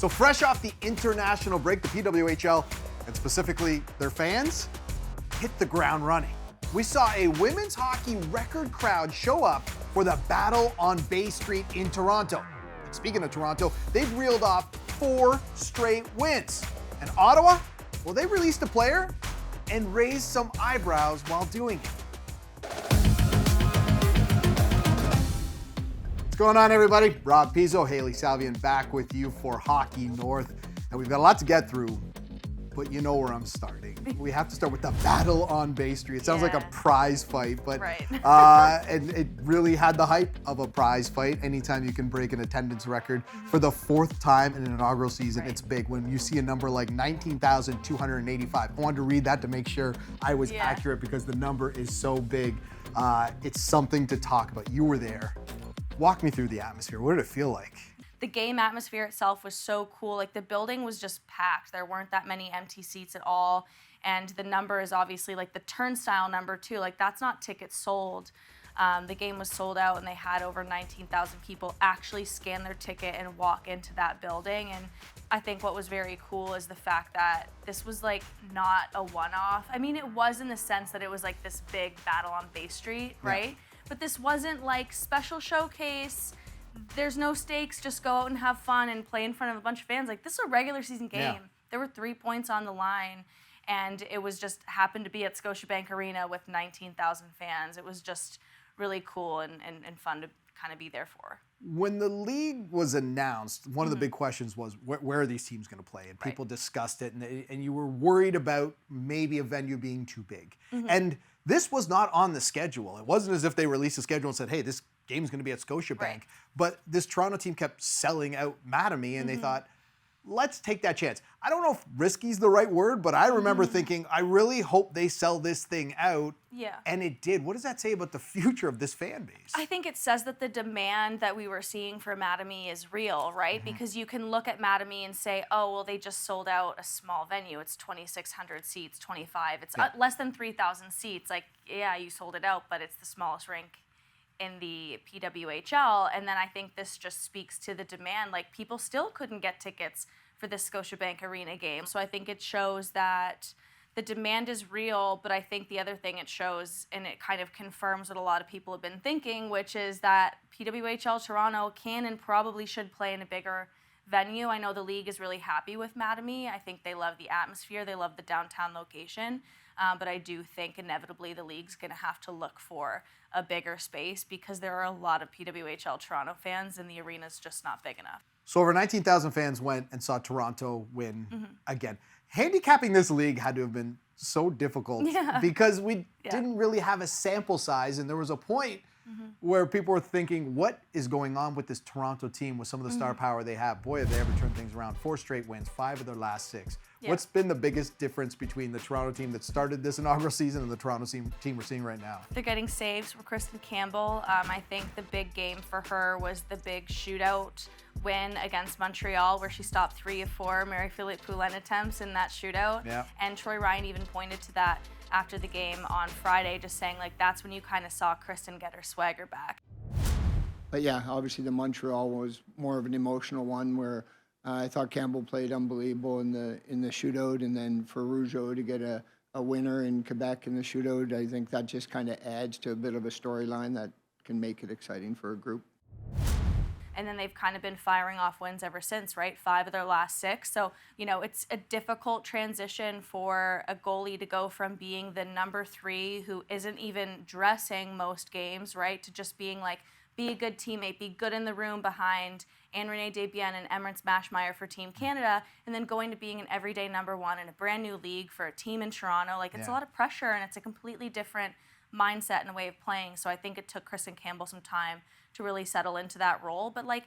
So fresh off the international break, the PWHL, and specifically their fans, hit the ground running. We saw a women's hockey record crowd show up for the Battle on Bay Street in Toronto. And speaking of Toronto, they've reeled off 4 straight wins. And Ottawa, well, they released a player and raised some eyebrows while doing it. What's going on, everybody? Rob Pizzo, Hailey, Salvian back with you for Hockey North. And we've got a lot to get through, but you know where I'm starting. We have to start with the Battle on Bay Street. It sounds like a prize fight, but right. And it really had the hype of a prize fight. Anytime you can break an attendance record for the 4th time in an inaugural season, it's big. When you see a number like 19,285, I wanted to read that to make sure I was accurate because the number is so big. It's something to talk about. You were there. Walk me through the atmosphere. What did it feel like? The game atmosphere itself was so cool. Like, the building was just packed. There weren't that many empty seats at all. And the number is obviously like the turnstile number too. Like, that's not tickets sold. The game was sold out, and they had over 19,000 people actually scan their ticket and walk into that building. And I think what was very cool is the fact that this was like not a one-off. I mean, it was in the sense that it was like this big Battle on Bay Street, right? Yeah. But this wasn't like special showcase. There's no stakes, just go out and have fun and play in front of a bunch of fans. Like, this is a regular season game. Yeah. There were 3 points on the line, and it was just happened to be at Scotiabank Arena with 19,000 fans. It was just really cool and fun to kind of be there for. When the league was announced, one of the big questions was, where are these teams going to play? And people discussed it, and you were worried about maybe a venue being too big. And this was not on the schedule. It wasn't as if they released a schedule and said, hey, this game's going to be at Scotiabank. Right. But this Toronto team kept selling out Mattamy, and they thought, let's take that chance. I don't know if risky's the right word, but I remember thinking, I really hope they sell this thing out. Yeah. And it did. What does that say about the future of this fan base? I think it says that the demand that we were seeing for Mattamy is real, right? Because you can look at Mattamy and say, oh, well, they just sold out a small venue. It's 2,600 seats, 25. It's less than 3,000 seats. Like, yeah, you sold it out, but it's the smallest rink in the PWHL. And then I think this just speaks to the demand. Like, people still couldn't get tickets for the Scotiabank Arena game. So I think it shows that the demand is real, but I think the other thing it shows, and it kind of confirms what a lot of people have been thinking, which is that PWHL Toronto can and probably should play in a bigger venue. I know the league is really happy with Mattamy. I think they love the atmosphere. They love the downtown location. But I do think inevitably the league's going to have to look for a bigger space because there are a lot of PWHL Toronto fans and the arena's just not big enough. So over 19,000 fans went and saw Toronto win again. Handicapping this league had to have been so difficult because we didn't really have a sample size, and there was a point where people were thinking, what is going on with this Toronto team with some of the star power they have? Boy, have they ever turned things around. 4 straight wins, 5 of their last 6. Yeah. What's been the biggest difference between the Toronto team that started this inaugural season and the Toronto team we're seeing right now? They're getting saves from Kristen Campbell. I think the big game for her was the big shootout win against Montreal, where she stopped 3 of 4 Marie-Philippe Poulin attempts in that shootout. Yeah. And Troy Ryan even pointed to that after the game on Friday, just saying, like, that's when you kind of saw Kristen get her swagger back. But yeah, obviously the Montreal was more of an emotional one where I thought Campbell played unbelievable in the shootout, and then for Rougeau to get a winner in Quebec in the shootout, I think that just kind of adds to a bit of a storyline that can make it exciting for a group. And then they've kind of been firing off wins ever since, right? 5 of their last 6. So, you know, it's a difficult transition for a goalie to go from being the number 3 who isn't even dressing most games, right, to just being like, be a good teammate, be good in the room behind Anne-Renee Desbiens and Emmerich Mashmeyer for Team Canada, and then going to being an everyday number 1 in a brand new league for a team in Toronto. Like, it's a lot of pressure, and it's a completely different mindset and a way of playing. So I think it took Kristen Campbell some time to really settle into that role. But, like,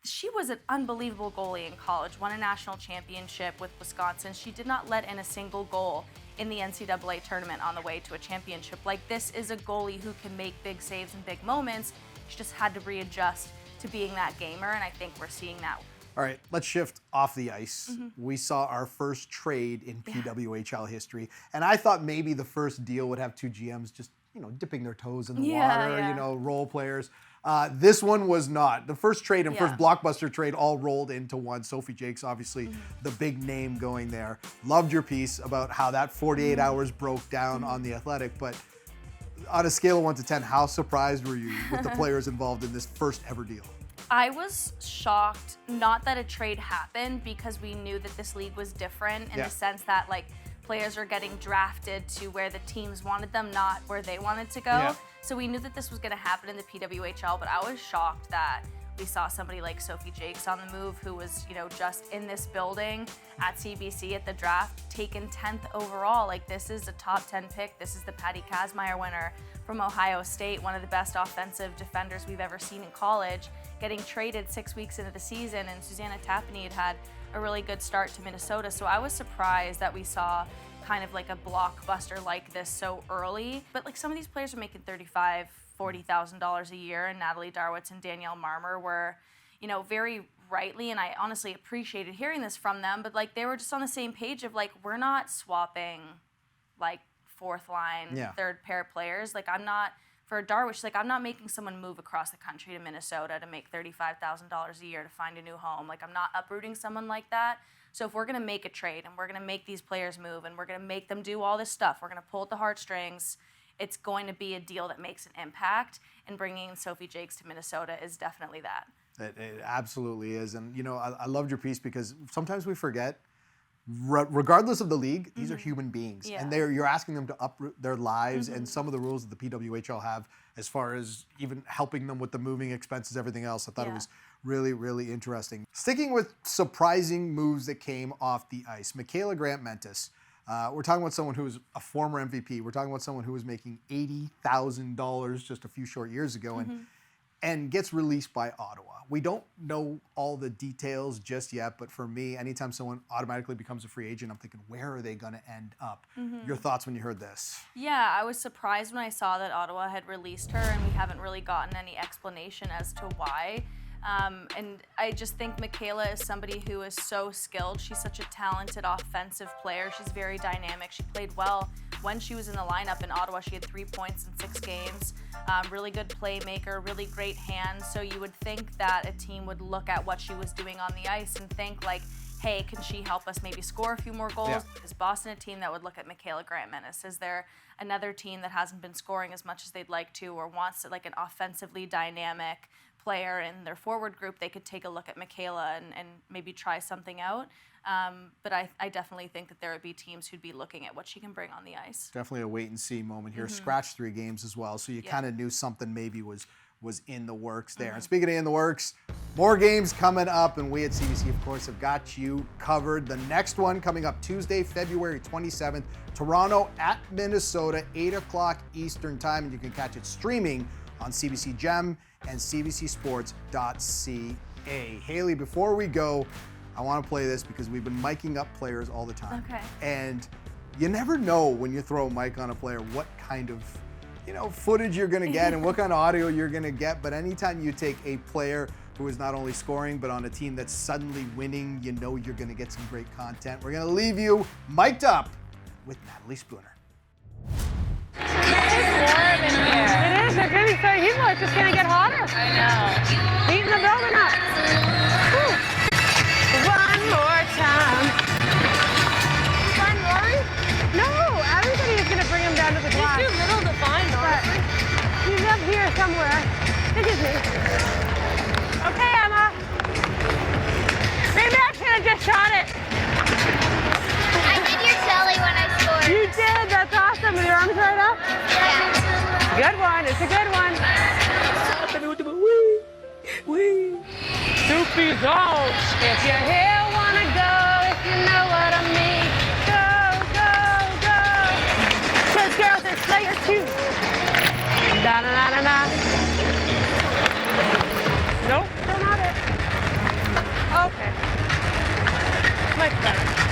she was an unbelievable goalie in college, won a national championship with Wisconsin. She did not let in a single goal in the NCAA tournament on the way to a championship. Like, this is a goalie who can make big saves and big moments. She just had to readjust to being that gamer, and I think we're seeing that. All right, let's shift off the ice. We saw our first trade in PWHL history, and I thought maybe the first deal would have 2 GMs just, you know, dipping their toes in the water, you know, role players. This one was not. The first trade and Yeah. first blockbuster trade all rolled into one. Sophie Jakes, obviously the big name going there. Loved your piece about how that 48 hours broke down on The Athletic, but on a scale of 1 to 10, how surprised were you with the players involved in this first ever deal? I was shocked, not that a trade happened, because we knew that this league was different in Yeah. the sense that like players are getting drafted to where the teams wanted them, not where they wanted to go. Yeah. So we knew that this was going to happen in the PWHL, but I was shocked that we saw somebody like Sophie Jakes on the move, who was, just in this building at CBC at the draft, taken 10th overall. Like, this is a top 10 pick. This is the Patty Kazmaier winner from Ohio State, one of the best offensive defenders we've ever seen in college, getting traded 6 weeks into the season, and Susanna Tapani had a really good start to Minnesota. So I was surprised that we saw kind of like a blockbuster like this so early. But like, some of these players are making $35,000, $40,000 a year, and Natalie Darwitz and Danielle Marmer were, very rightly, and I honestly appreciated hearing this from them, but like, they were just on the same page of like, we're not swapping like fourth line, third pair players. Like, I'm not, for Darwitz, like, I'm not making someone move across the country to Minnesota to make $35,000 a year to find a new home. Like, I'm not uprooting someone like that. So if we're going to make a trade and we're going to make these players move and we're going to make them do all this stuff, we're going to pull at the heartstrings, it's going to be a deal that makes an impact, and bringing in Sophie Jakes to Minnesota is definitely that. It absolutely is. And, I loved your piece because sometimes we forget, regardless of the league, these are human beings. Yeah. And you're asking them to uproot their lives, and some of the rules that the PWHL have as far as even helping them with the moving expenses, everything else. I thought it was really, really interesting. Sticking with surprising moves that came off the ice, Michaela Grant-Mentis. We're talking about someone who was a former MVP. We're talking about someone who was making $80,000 just a few short years ago and gets released by Ottawa. We don't know all the details just yet, but for me, anytime someone automatically becomes a free agent, I'm thinking, where are they going to end up? Your thoughts when you heard this? Yeah, I was surprised when I saw that Ottawa had released her, and we haven't really gotten any explanation as to why. And I just think Michaela is somebody who is so skilled. She's such a talented offensive player. She's very dynamic. She played well when she was in the lineup in Ottawa. She had 3 points in 6 games. Really good playmaker, really great hands. So you would think that a team would look at what she was doing on the ice and think like, hey, can she help us maybe score a few more goals? Yeah. Is Boston a team that would look at Michaela Grant-Mentis? Is there another team that hasn't been scoring as much as they'd like to, or wants like an offensively dynamic player in their forward group? They could take a look at Michaela and maybe try something out. But I definitely think that there would be teams who'd be looking at what she can bring on the ice. Definitely a wait and see moment here. Scratched 3 games as well, so you kind of knew something maybe was in the works there. And speaking of in the works, more games coming up, and we at CBC, of course, have got you covered. The next one coming up Tuesday, February 27th, Toronto at Minnesota, 8 o'clock Eastern time, and you can catch it streaming on CBC Gem and cbcsports.ca. Hailey, before we go, I want to play this because we've been miking up players all the time. Okay. And you never know when you throw a mic on a player what kind of footage you're going to get and what kind of audio you're going to get. But anytime you take a player who is not only scoring, but on a team that's suddenly winning, you're going to get some great content. We're going to leave you mic'd up with Natalie Spooner. It is. They're going to be so humid. It's just going to get hotter. I know. Heating the building up. Whew. One more time. You find Rory? No. Everybody is going to bring him down to the glass. He's too little to find Rory. He's up here somewhere. Look at me. Okay, Emma. Maybe I should have just shot it. I did your celly when I scored. You did. That's awesome. With your arms right up? Yeah. Good one. It's a good one. Soupy's out. If you're here, wanna go, if you know what I mean. Go, go, go. 'Cause girls are slayers too. Da da da da da. Nope, still not it. Okay. Much better.